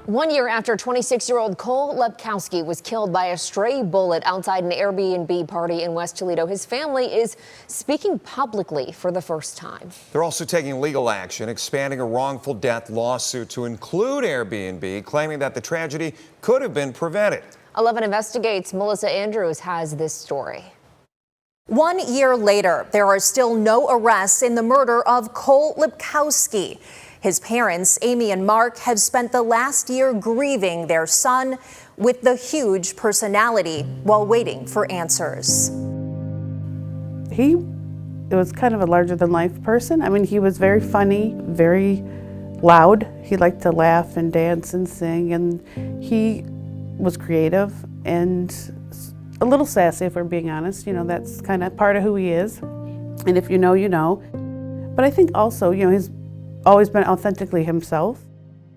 1 year after 26-year-old Cole Lepkowski was killed by a stray bullet outside an Airbnb party in West Toledo, his family is speaking publicly for the first time. They're also taking legal action, expanding a wrongful death lawsuit to include Airbnb, claiming that the tragedy could have been prevented. 11 Investigates' Melissa Andrews has this story. 1 year later, there are still no arrests in the murder of Cole Lepkowski. His parents, Amy and Mark, have spent the last year grieving their son with the huge personality while waiting for answers. He was kind of a larger-than-life person. I mean, he was very funny, very loud. He liked to laugh and dance and sing, and he was creative and a little sassy, if we're being honest. You know, that's kind of part of who he is. And if you know, you know. But I think also, you know, he's always been authentically himself.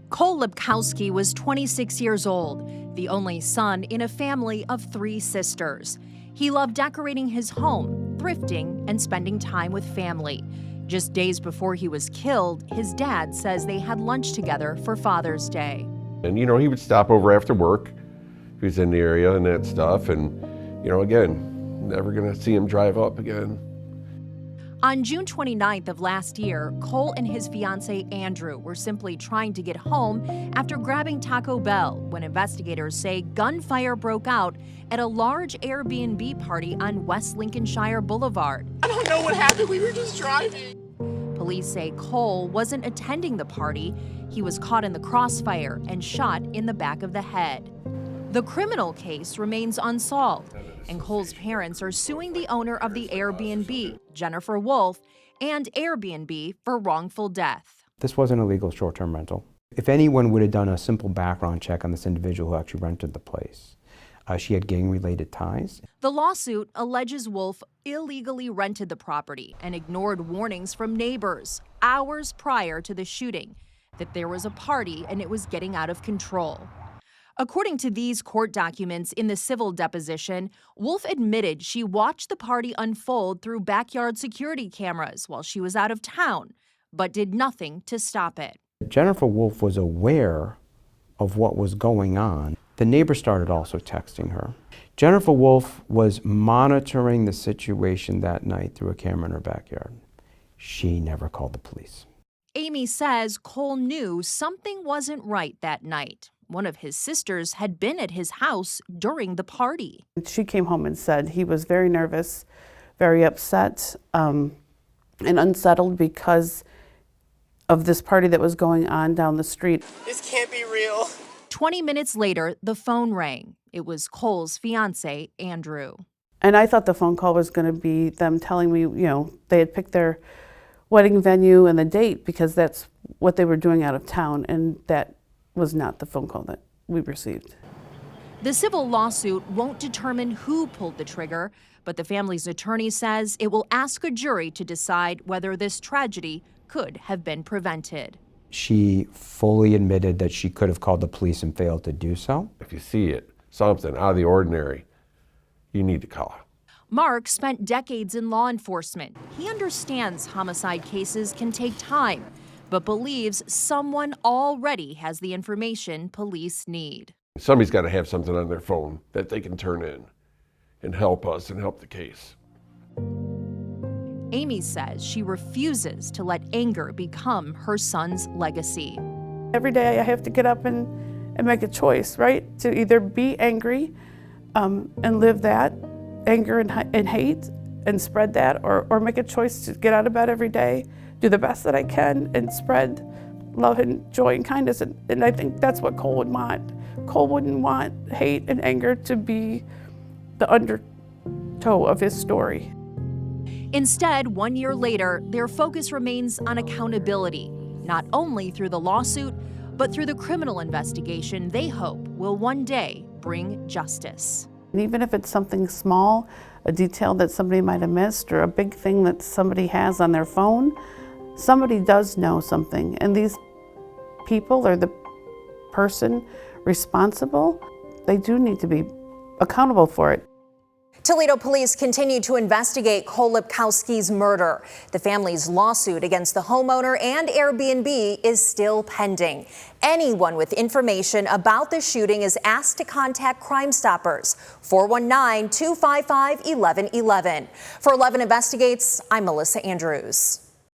Cole Lepkowski was 26 years old, the only son in a family of 3 sisters. He loved decorating his home, thrifting, and spending time with family. Just days before he was killed, his dad says they had lunch together for Father's Day. And, you know, he would stop over after work if he was in the area and that stuff. And, you know, again, never going to see him drive up again. On June 29th of last year, Cole and his fiancee Andrew were simply trying to get home after grabbing Taco Bell when investigators say gunfire broke out at a large Airbnb party on West Lincolnshire Boulevard. I don't know what happened, we were just driving. Police say Cole wasn't attending the party. He was caught in the crossfire and shot in the back of the head. The criminal case remains unsolved, and Cole's parents are suing the owner of the Airbnb, Jennifer Wolf, and Airbnb for wrongful death. This wasn't a legal short-term rental. If anyone would have done a simple background check on this individual who actually rented the place, she had gang-related ties. The lawsuit alleges Wolf illegally rented the property and ignored warnings from neighbors hours prior to the shooting that there was a party and it was getting out of control. According to these court documents in the civil deposition, Wolf admitted she watched the party unfold through backyard security cameras while she was out of town, but did nothing to stop it. Jennifer Wolf was aware of what was going on. The neighbor started also texting her. Jennifer Wolf was monitoring the situation that night through a camera in her backyard. She never called the police. Amy says Cole knew something wasn't right that night. One of his sisters had been at his house during the party. She came home and said he was very nervous, very upset, and unsettled because of this party that was going on down the street. This can't be real. 20 minutes later, the phone rang. It was Cole's fiancé, Andrew. And I thought the phone call was going to be them telling me, you know, they had picked their wedding venue and the date because that's what they were doing out of town, and that was not the phone call that we received. The civil lawsuit won't determine who pulled the trigger, but the family's attorney says it will ask a jury to decide whether this tragedy could have been prevented. She fully admitted that she could have called the police and failed to do so. If you see it, something out of the ordinary, you need to call. Mark spent decades in law enforcement. He understands homicide cases can take time, but believes someone already has the information police need. Somebody's got to have something on their phone that they can turn in and help us and help the case. Amy says she refuses to let anger become her son's legacy. Every day I have to get up and make a choice, right? To either be angry and live that anger and hate and spread that, or make a choice to get out of bed every day, do the best that I can, and spread love and joy and kindness. And I think that's what Cole would want. Cole wouldn't want hate and anger to be the undertow of his story. Instead, 1 year later, their focus remains on accountability, not only through the lawsuit, but through the criminal investigation they hope will one day bring justice. And even if it's something small, a detail that somebody might have missed, or a big thing that somebody has on their phone, somebody does know something. And these people, or the person responsible, they do need to be accountable for it. Toledo police continue to investigate Cole Lepkowski's murder. The family's lawsuit against the homeowner and Airbnb is still pending. Anyone with information about the shooting is asked to contact Crime Stoppers, 419-255-1111. For 11 Investigates, I'm Melissa Andrews.